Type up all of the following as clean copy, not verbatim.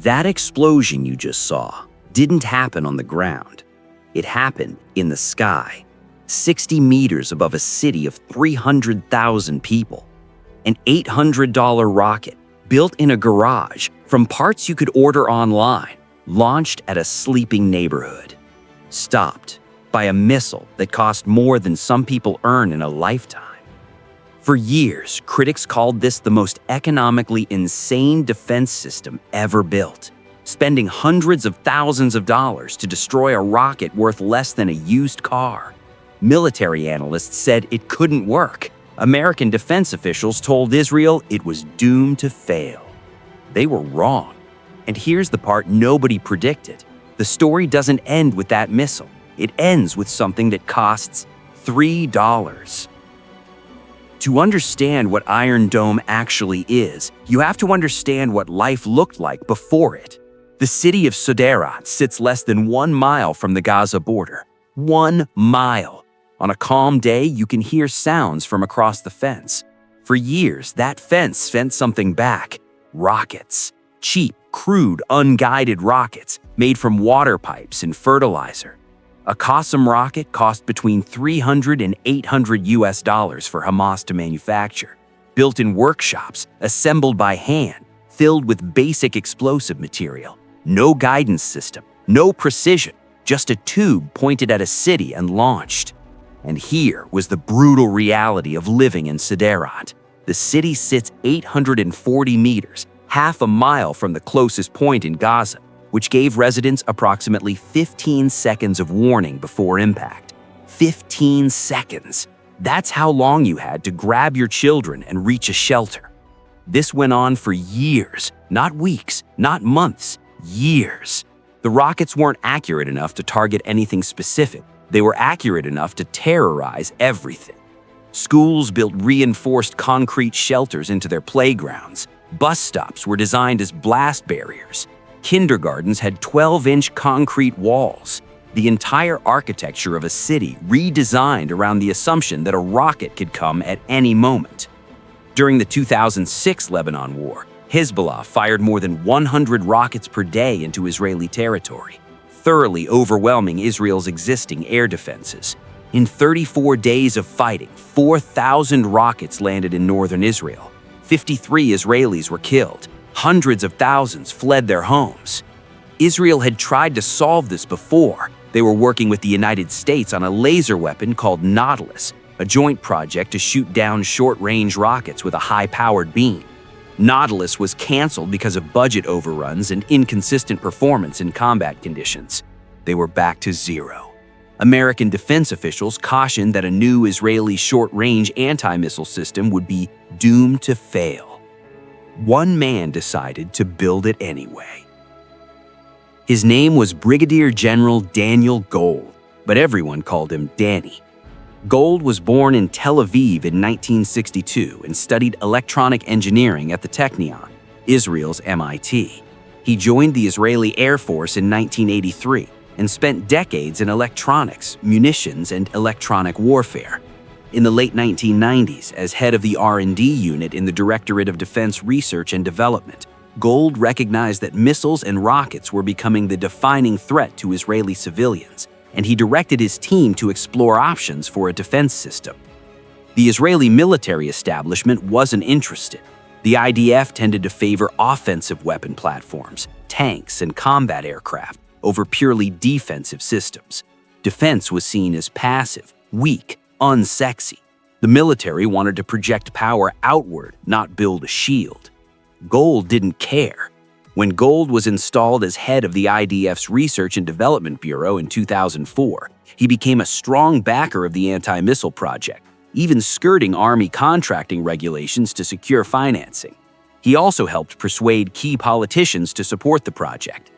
That explosion you just saw didn't happen on the ground. It happened in the sky, 60 meters above a city of 300,000 people. An $800 rocket built in a garage from parts you could order online, launched at a sleeping neighborhood. Stopped by a missile that cost more than some people earn in a lifetime. For years, critics called this the most economically insane defense system ever built, spending hundreds of thousands of dollars to destroy a rocket worth less than a used car. Military analysts said it couldn't work. American defense officials told Israel it was doomed to fail. They were wrong. And here's the part nobody predicted. The story doesn't end with that missile. It ends with something that costs $3. To understand what Iron Dome actually is, you have to understand what life looked like before it. The city of Sderot sits less than 1 mile from the Gaza border. 1 mile. On a calm day, you can hear sounds from across the fence. For years, that fence sent something back. Rockets. Cheap, crude, unguided rockets made from water pipes and fertilizer. A Qassam rocket cost between $300 and $800 for Hamas to manufacture. Built in workshops, assembled by hand, filled with basic explosive material. No guidance system, no precision, just a tube pointed at a city and launched. And here was the brutal reality of living in Sderot. The city sits 840 meters, half a mile from the closest point in Gaza, which gave residents approximately 15 seconds of warning before impact. 15 seconds. That's how long you had to grab your children and reach a shelter. This went on for years, not weeks, not months, years. The rockets weren't accurate enough to target anything specific. They were accurate enough to terrorize everything. Schools built reinforced concrete shelters into their playgrounds. Bus stops were designed as blast barriers. Kindergartens had 12-inch concrete walls. The entire architecture of a city redesigned around the assumption that a rocket could come at any moment. During the 2006 Lebanon War, Hezbollah fired more than 100 rockets per day into Israeli territory, thoroughly overwhelming Israel's existing air defenses. In 34 days of fighting, 4,000 rockets landed in northern Israel. 53 Israelis were killed. Hundreds of thousands fled their homes. Israel had tried to solve this before. They were working with the United States on a laser weapon called Nautilus, a joint project to shoot down short-range rockets with a high-powered beam. Nautilus was canceled because of budget overruns and inconsistent performance in combat conditions. They were back to zero. American defense officials cautioned that a new Israeli short-range anti-missile system would be doomed to fail. One man decided to build it anyway. His name was Brigadier General Daniel Gold, but everyone called him Danny. Gold was born in Tel Aviv in 1962 and studied electronic engineering at the Technion, Israel's MIT. He joined the Israeli Air Force in 1983 and spent decades in electronics, munitions, and electronic warfare. In the late 1990s, as head of the R&D unit in the Directorate of Defense Research and Development, Gold recognized that missiles and rockets were becoming the defining threat to Israeli civilians, and he directed his team to explore options for a defense system. The Israeli military establishment wasn't interested. The IDF tended to favor offensive weapon platforms, tanks, and combat aircraft over purely defensive systems. Defense was seen as passive, weak, unsexy. The military wanted to project power outward, not build a shield. Gold didn't care. When Gold was installed as head of the IDF's Research and Development Bureau in 2004, he became a strong backer of the anti-missile project, even skirting Army contracting regulations to secure financing. He also helped persuade key politicians to support the project.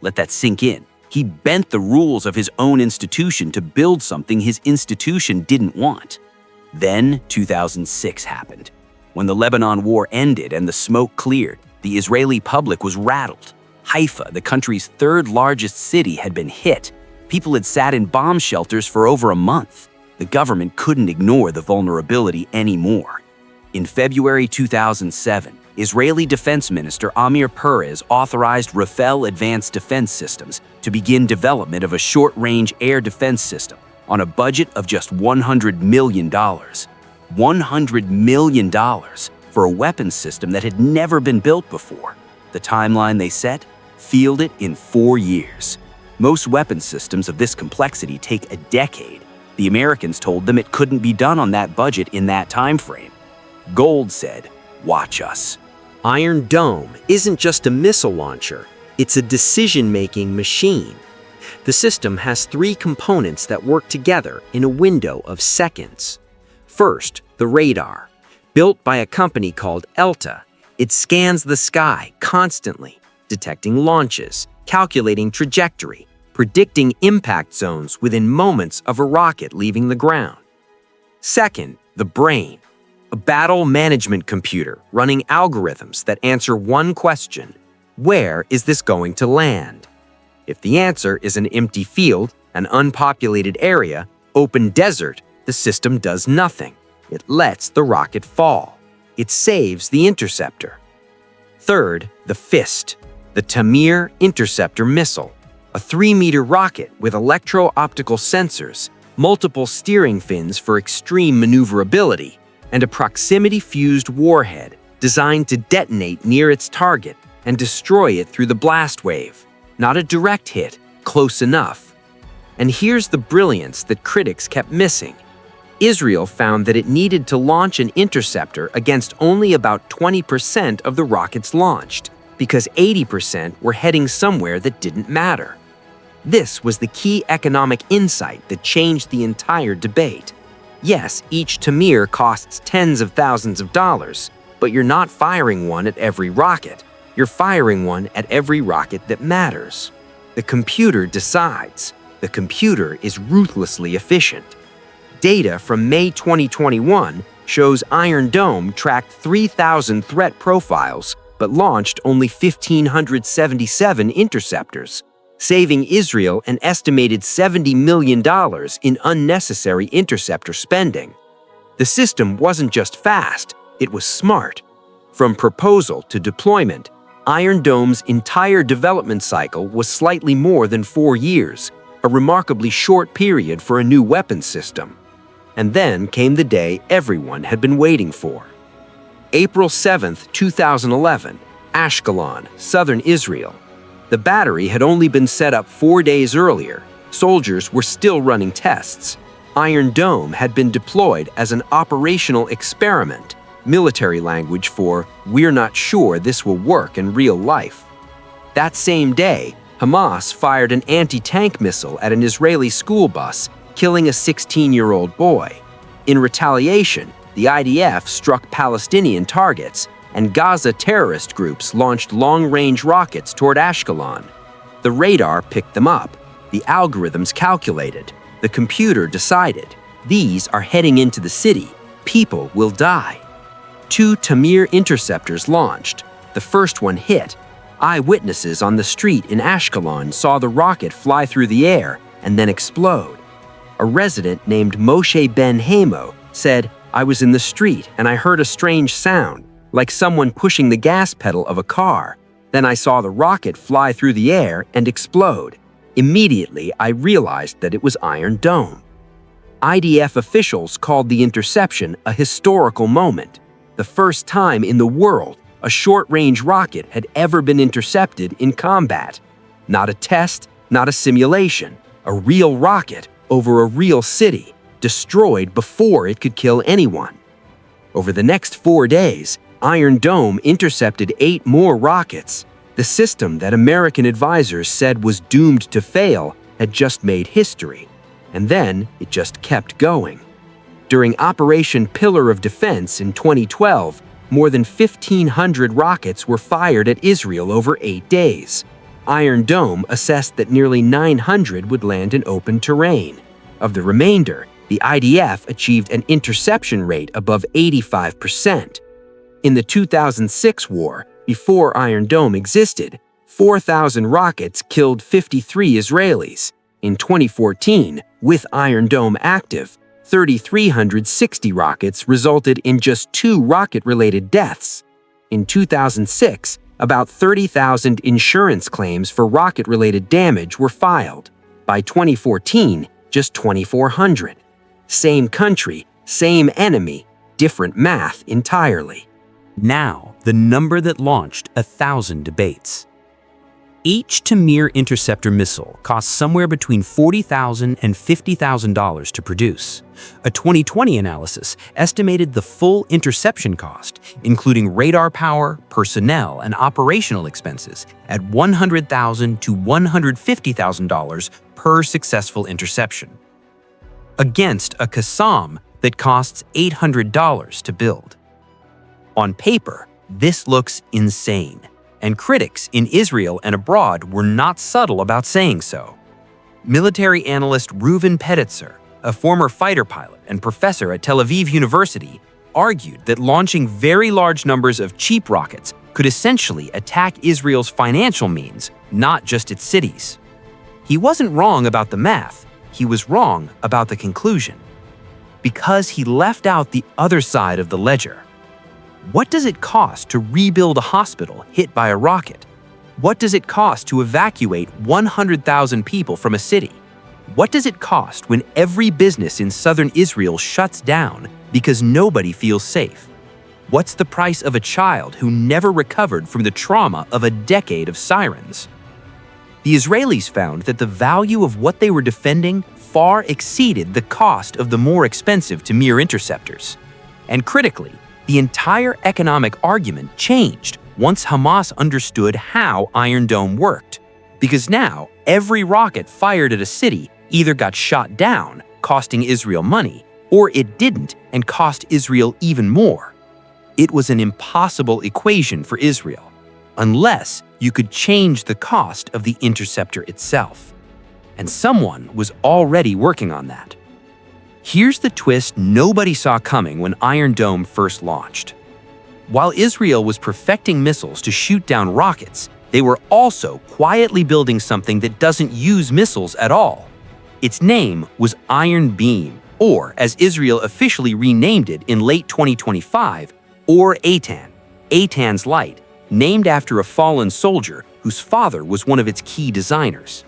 Let that sink in. He bent the rules of his own institution to build something his institution didn't want. Then 2006 happened. When the Lebanon War ended and the smoke cleared, the Israeli public was rattled. Haifa, the country's third largest city, had been hit. People had sat in bomb shelters for over a month. The government couldn't ignore the vulnerability anymore. In February 2007, Israeli Defense Minister Amir Peres authorized Rafale Advanced Defense Systems to begin development of a short-range air defense system on a budget of just $100 million. $100 million for a weapons system that had never been built before. The timeline they set? Field it in 4 years. Most weapons systems of this complexity take a decade. The Americans told them it couldn't be done on that budget in that time frame. Gold said, "Watch us." Iron Dome isn't just a missile launcher, it's a decision-making machine. The system has 3 components that work together in a window of seconds. First, the radar. Built by a company called ELTA, it scans the sky constantly, detecting launches, calculating trajectory, predicting impact zones within moments of a rocket leaving the ground. Second, the brain. A battle management computer running algorithms that answer one question: where is this going to land? If the answer is an empty field, an unpopulated area, open desert, the system does nothing. It lets the rocket fall. It saves the interceptor. Third, the FIST, the Tamir Interceptor Missile, a 3-meter rocket with electro-optical sensors, multiple steering fins for extreme maneuverability, and a proximity-fused warhead designed to detonate near its target and destroy it through the blast wave. Not a direct hit, close enough. And here's the brilliance that critics kept missing. Israel found that it needed to launch an interceptor against only about 20% of the rockets launched, because 80% were heading somewhere that didn't matter. This was the key economic insight that changed the entire debate. Yes, each Tamir costs tens of thousands of dollars, but you're not firing one at every rocket. You're firing one at every rocket that matters. The computer decides. The computer is ruthlessly efficient. Data from May 2021 shows Iron Dome tracked 3,000 threat profiles but launched only 1,577 interceptors, saving Israel an estimated $70 million in unnecessary interceptor spending. The system wasn't just fast, it was smart. From proposal to deployment, Iron Dome's entire development cycle was slightly more than 4 years, a remarkably short period for a new weapons system. And then came the day everyone had been waiting for. April 7, 2011, Ashkelon, southern Israel. The battery had only been set up 4 days earlier. Soldiers were still running tests. Iron Dome had been deployed as an operational experiment, military language for "we're not sure this will work in real life." That same day, Hamas fired an anti-tank missile at an Israeli school bus, killing a 16-year-old boy. In retaliation, the IDF struck Palestinian targets, and Gaza terrorist groups launched long-range rockets toward Ashkelon. The radar picked them up. The algorithms calculated. The computer decided. These are heading into the city. People will die. 2 Tamir interceptors launched. The first one hit. Eyewitnesses on the street in Ashkelon saw the rocket fly through the air and then explode. A resident named Moshe Ben Hamo said, "I was in the street and I heard a strange sound, like someone pushing the gas pedal of a car. Then I saw the rocket fly through the air and explode. Immediately, I realized that it was Iron Dome." IDF officials called the interception a historical moment. The first time in the world a short-range rocket had ever been intercepted in combat. Not a test, not a simulation. A real rocket over a real city, destroyed before it could kill anyone. Over the next 4 days, Iron Dome intercepted 8 more rockets. The system that American advisors said was doomed to fail had just made history. And then it just kept going. During Operation Pillar of Defense in 2012, more than 1,500 rockets were fired at Israel over 8 days. Iron Dome assessed that nearly 900 would land in open terrain. Of the remainder, the IDF achieved an interception rate above 85%. In the 2006 war, before Iron Dome existed, 4,000 rockets killed 53 Israelis. In 2014, with Iron Dome active, 3,360 rockets resulted in just 2 rocket-related deaths. In 2006, about 30,000 insurance claims for rocket-related damage were filed. By 2014, just 2,400. Same country, same enemy, different math entirely. Now, the number that launched 1,000 debates. Each Tamir interceptor missile costs somewhere between $40,000 and $50,000 to produce. A 2020 analysis estimated the full interception cost, including radar power, personnel, and operational expenses, at $100,000 to $150,000 per successful interception. Against a Qassam that costs $800 to build. On paper, this looks insane, and critics in Israel and abroad were not subtle about saying so. Military analyst Reuven Peditzer, a former fighter pilot and professor at Tel Aviv University, argued that launching very large numbers of cheap rockets could essentially attack Israel's financial means, not just its cities. He wasn't wrong about the math, he was wrong about the conclusion. Because he left out the other side of the ledger. What does it cost to rebuild a hospital hit by a rocket? What does it cost to evacuate 100,000 people from a city? What does it cost when every business in southern Israel shuts down because nobody feels safe? What's the price of a child who never recovered from the trauma of a decade of sirens? The Israelis found that the value of what they were defending far exceeded the cost of the more expensive Tamir interceptors. And critically, the entire economic argument changed once Hamas understood how Iron Dome worked. Because now, every rocket fired at a city either got shot down, costing Israel money, or it didn't and cost Israel even more. It was an impossible equation for Israel, unless you could change the cost of the interceptor itself. And someone was already working on that. Here's the twist nobody saw coming when Iron Dome first launched. While Israel was perfecting missiles to shoot down rockets, they were also quietly building something that doesn't use missiles at all. Its name was Iron Beam, or as Israel officially renamed it in late 2025, or Eitan, Eitan's Light, named after a fallen soldier whose father was one of its key designers.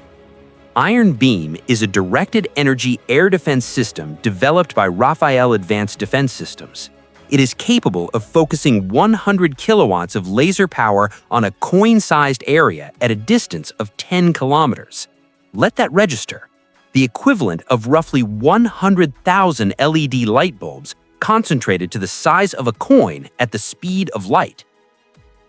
Iron Beam is a directed energy air defense system developed by Rafael Advanced Defense Systems. It is capable of focusing 100 kilowatts of laser power on a coin-sized area at a distance of 10 kilometers. Let that register. The equivalent of roughly 100,000 LED light bulbs concentrated to the size of a coin at the speed of light.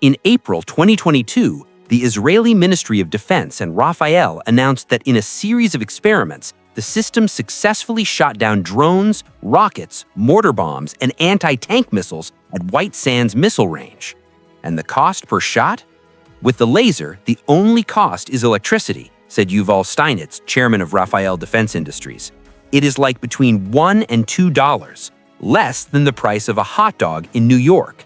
In April 2022, the Israeli Ministry of Defense and Rafael announced that in a series of experiments, the system successfully shot down drones, rockets, mortar bombs, and anti-tank missiles at White Sands missile range. And the cost per shot? With the laser, the only cost is electricity, said Yuval Steinitz, chairman of Rafael Defense Industries. It is like between $1 and $2, less than the price of a hot dog in New York.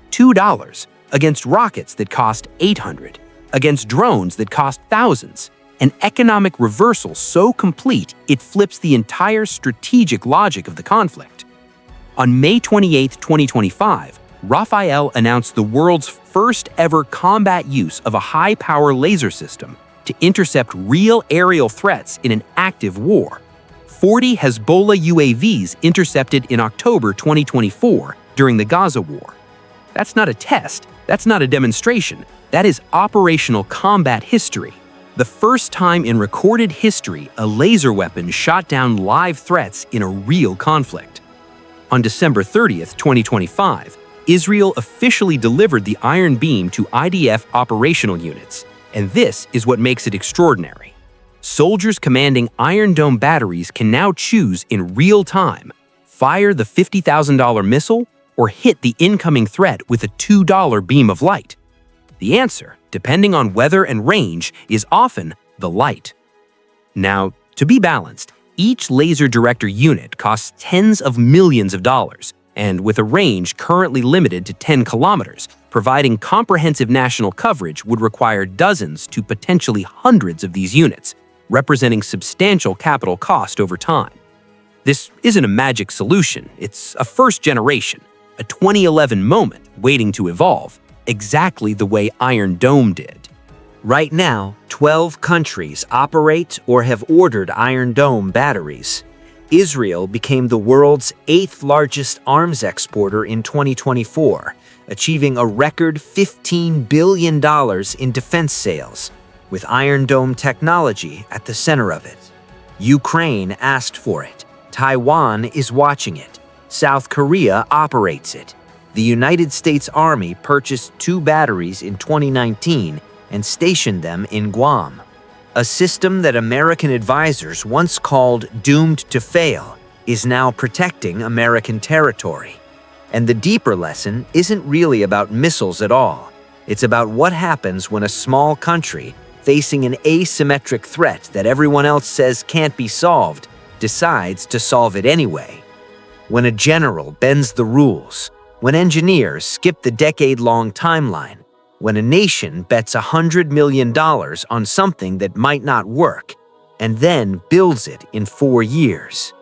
$2 against rockets that cost $800, against drones that cost thousands, an economic reversal so complete it flips the entire strategic logic of the conflict. On May 28, 2025, Rafael announced the world's first ever combat use of a high-power laser system to intercept real aerial threats in an active war. 40 Hezbollah UAVs intercepted in October 2024 during the Gaza war. That's not a test. That's not a demonstration. That is operational combat history. The first time in recorded history a laser weapon shot down live threats in a real conflict. On December 30th, 2025, Israel officially delivered the Iron Beam to IDF operational units, and this is what makes it extraordinary. Soldiers commanding Iron Dome batteries can now choose in real time, fire the $50,000 missile or hit the incoming threat with a $2 beam of light. The answer, depending on weather and range, is often the light. Now, to be balanced, each laser director unit costs tens of millions of dollars, and with a range currently limited to 10 kilometers, providing comprehensive national coverage would require dozens to potentially hundreds of these units, representing substantial capital cost over time. This isn't a magic solution, it's a first generation, a 2011 moment waiting to evolve, exactly the way Iron Dome did. Right now, 12 countries operate or have ordered Iron Dome batteries. Israel became the world's 8th largest arms exporter in 2024, achieving a record $15 billion in defense sales, with Iron Dome technology at the center of it. Ukraine asked for it. Taiwan is watching it. South Korea operates it. The United States Army purchased 2 batteries in 2019 and stationed them in Guam. A system that American advisors once called doomed to fail is now protecting American territory. And the deeper lesson isn't really about missiles at all. It's about what happens when a small country, facing an asymmetric threat that everyone else says can't be solved, decides to solve it anyway. When a general bends the rules, when engineers skip the decade-long timeline, when a nation bets $100 million on something that might not work, and then builds it in 4 years.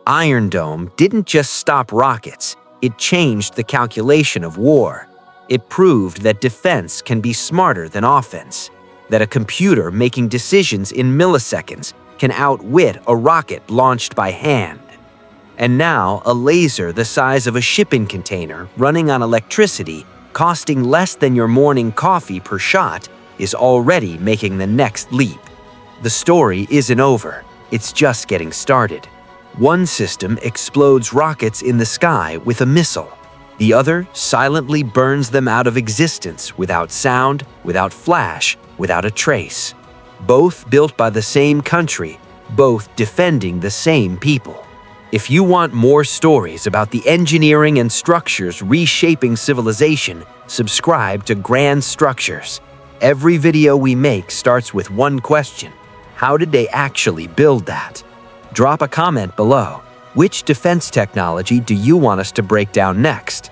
Iron Dome didn't just stop rockets, it changed the calculation of war. It proved that defense can be smarter than offense, that a computer making decisions in milliseconds can outwit a rocket launched by hand. And now, a laser the size of a shipping container running on electricity, costing less than your morning coffee per shot, is already making the next leap. The story isn't over, it's just getting started. One system explodes rockets in the sky with a missile. The other silently burns them out of existence without sound, without flash, without a trace. Both built by the same country, both defending the same people. If you want more stories about the engineering and structures reshaping civilization, subscribe to Grand Structures. Every video we make starts with one question: how did they actually build that? Drop a comment below. Which defense technology do you want us to break down next?